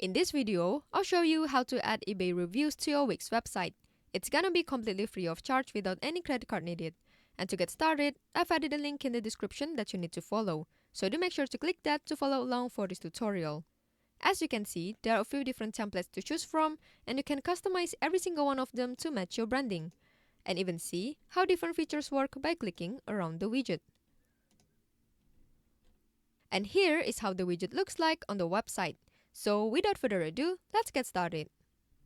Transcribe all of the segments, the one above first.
In this video, I'll show you how to add eBay reviews to your Wix website. It's gonna be completely free of charge without any credit card needed. And to get started, I've added a link in the description that you need to follow, so do make sure to click that to follow along for this tutorial. As you can see, there are a few different templates to choose from, and you can customize every single one of them to match your branding. And even see how different features work by clicking around the widget. And here is how the widget looks like on the website. So without further ado, let's get started.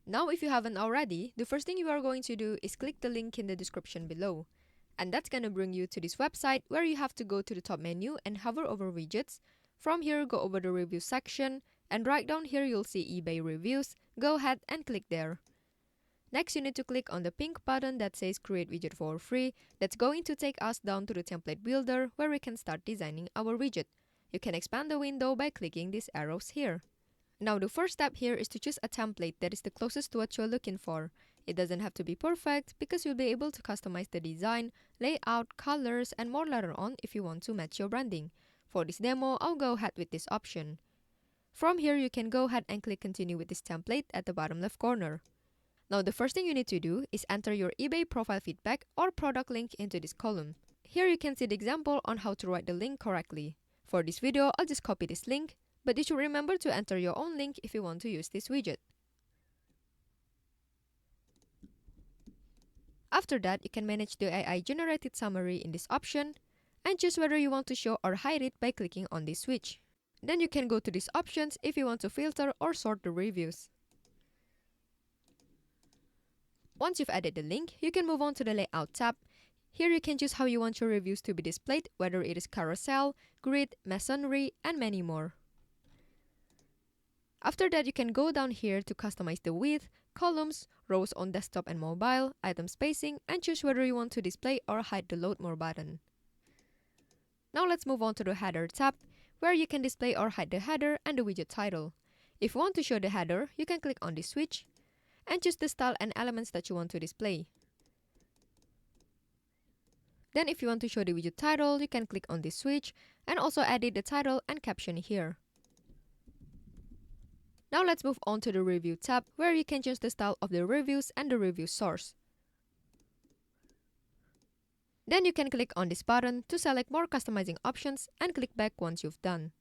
Now if you haven't already, the first thing you are going to do is click the link in the description below. And that's gonna bring you to this website where you have to go to the top menu and hover over widgets. From here, go over the review section, and right down here you'll see eBay reviews. Go ahead and click there. Next, you need to click on the pink button that says create widget for free. That's going to take us down to the template builder where we can start designing our widget. You can expand the window by clicking these arrows here. Now the first step here is to choose a template that is the closest to what you're looking for. It doesn't have to be perfect because you'll be able to customize the design, layout, colors, and more later on if you want to match your branding. For this demo, I'll go ahead with this option. From here, you can go ahead and click continue with this template at the bottom left corner. Now the first thing you need to do is enter your eBay profile feedback or product link into this column. Here you can see the example on how to write the link correctly. For this video, I'll just copy this link, but you should remember to enter your own link if you want to use this widget. After that, you can manage the AI generated summary in this option and choose whether you want to show or hide it by clicking on this switch. Then you can go to these options if you want to filter or sort the reviews. Once you've added the link, you can move on to the Layout tab. Here you can choose how you want your reviews to be displayed, whether it is carousel, grid, masonry, and many more. After that, you can go down here to customize the width, columns, rows on desktop and mobile, item spacing, and choose whether you want to display or hide the Load More button. Now let's move on to the Header tab, where you can display or hide the header and the widget title. If you want to show the header, you can click on this switch and choose the style and elements that you want to display. Then if you want to show the widget title, you can click on this switch and also edit the title and caption here. Now let's move on to the Review tab, where you can change the style of the reviews and the review source. Then you can click on this button to select more customizing options and click back once you've done.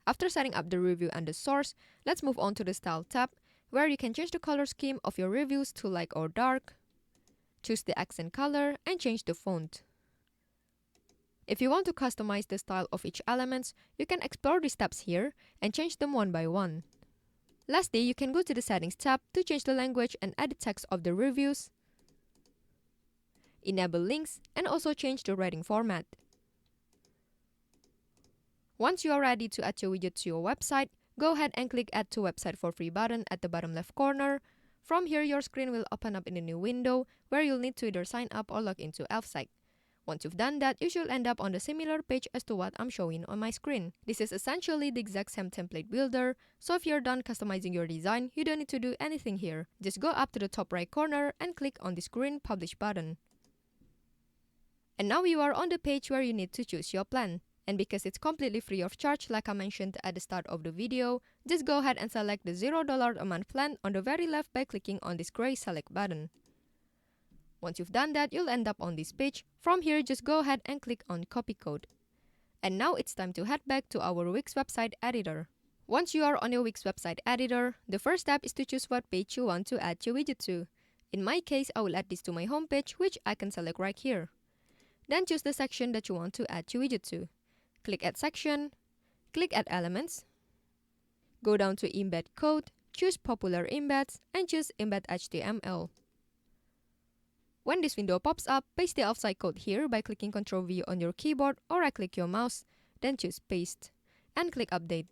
After setting up the review and the source, let's move on to the Style tab, where you can change the color scheme of your reviews to light or dark, choose the accent color, and change the font. If you want to customize the style of each element, you can explore these tabs here and change them one by one. Lastly, you can go to the Settings tab to change the language and edit text of the reviews, enable links, and also change the writing format. Once you are ready to add your widget to your website, go ahead and click Add to Website for Free button at the bottom left corner. From here, your screen will open up in a new window where you'll need to either sign up or log into Elfsight. Once you've done that, you should end up on the similar page as to what I'm showing on my screen. This is essentially the exact same template builder, so if you're done customizing your design, you don't need to do anything here. Just go up to the top right corner and click on this green Publish button. And now you are on the page where you need to choose your plan. And because it's completely free of charge, like I mentioned at the start of the video, just go ahead and select the $0 a month plan on the very left by clicking on this gray Select button. Once you've done that, you'll end up on this page. From here, just go ahead and click on Copy Code. And now it's time to head back to our Wix website editor. Once you are on your Wix website editor, the first step is to choose what page you want to add your widget to. In my case, I will add this to my home page, which I can select right here. Then choose the section that you want to add your widget to. Click Add Section, click Add Elements, go down to Embed Code, choose Popular Embeds, and choose Embed HTML. When this window pops up, paste the Elfsight code here by clicking Ctrl-V on your keyboard or right-click your mouse, then choose Paste, and click Update.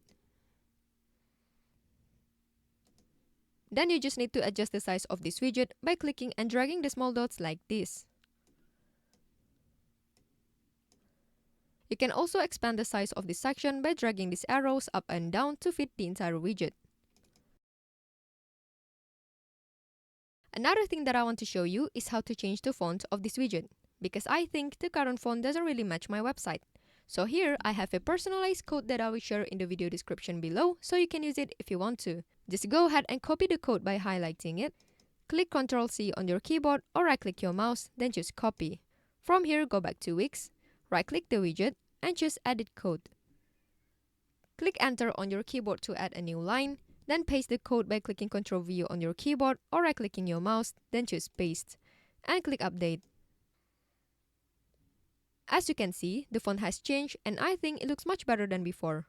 Then you just need to adjust the size of this widget by clicking and dragging the small dots like this. You can also expand the size of this section by dragging these arrows up and down to fit the entire widget. Another thing that I want to show you is how to change the font of this widget, because I think the current font doesn't really match my website. So here I have a personalized code that I will share in the video description below, so you can use it if you want to. Just go ahead and copy the code by highlighting it. Click Ctrl+C on your keyboard or right-click your mouse, then choose Copy. From here, go back to Wix, right-click the widget, and choose Edit Code. Click Enter on your keyboard to add a new line, then paste the code by clicking Ctrl+V on your keyboard or right-clicking your mouse, then choose Paste, and click Update. As you can see, the font has changed and I think it looks much better than before.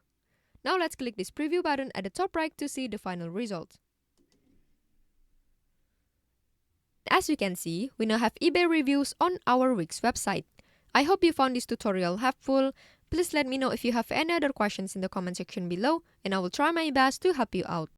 Now let's click this preview button at the top right to see the final result. As you can see, we now have eBay reviews on our Wix website. I hope you found this tutorial helpful. Please let me know if you have any other questions in the comment section below, and I will try my best to help you out.